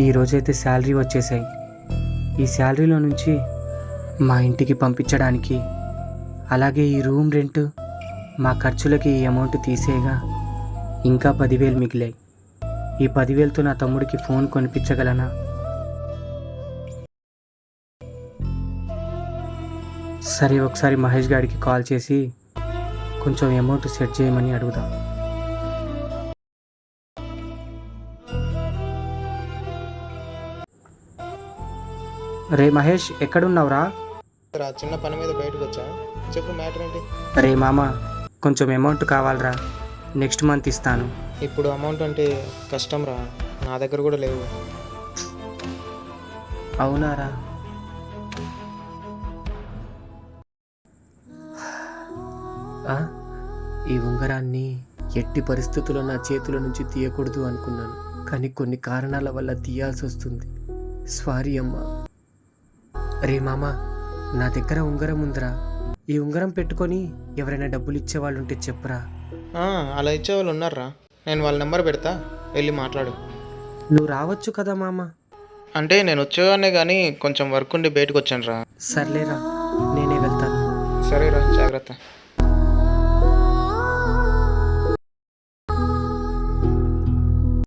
ఈరోజైతే శాలరీ వచ్చేసాయి. ఈ శాలరీలో నుంచి మా ఇంటికి పంపించడానికి, అలాగే ఈ రూమ్ రెంట్, మా ఖర్చులకి ఈ అమౌంట్ తీసేయగా ఇంకా 10,000 మిగిలాయి. ఈ 10,000తో నా తమ్ముడికి ఫోన్ కొనిపించగలనా? సరే, ఒకసారి మహేష్ గారికి కాల్ చేసి కొంచెం అమౌంట్ సెట్ చేయమని అడుగుదాం. రే మహేష్, ఎక్కడున్నావురా? చిన్న పని మీద బయటకు వచ్చా. చెప్పు, మ్యాటర్ ఏంటి? రే మామ, కొంచెం అమౌంట్ కావాలరా. నెక్స్ట్ మంత్ ఇస్తాను. ఇప్పుడు అమౌంట్ అంటే కష్టం రా, నా దగ్గర కూడా లేవు. అవునారా? ఈ ఉంగరాన్ని ఎట్టి పరిస్థితుల్లో నా చేతుల నుంచి తీయకూడదు అనుకున్నాను, కానీ కొన్ని కారణాల వల్ల తీయాల్సి వస్తుంది. సారీ అమ్మా. రే మామ, నా దగ్గర ఉంగరం ఉందిరా. ఈ ఉంగరం పెట్టుకొని ఎవరైనా డబ్బులు ఇచ్చేవాళ్ళు ఉంటే చెప్పురా. అలా ఇచ్చేవాళ్ళు ఉన్నారా? నేను వాళ్ళ నెంబర్ పెడతా, వెళ్ళి మాట్లాడు. నువ్వు రావచ్చు కదా మామ? అంటే నేను వచ్చేవాడినే కానీ కొంచెం వర్క్ ఉండి బయటకు వచ్చాను రా. సర్లేరా, నేనే వెళ్తాను. సరేరా, జాగ్రత్త.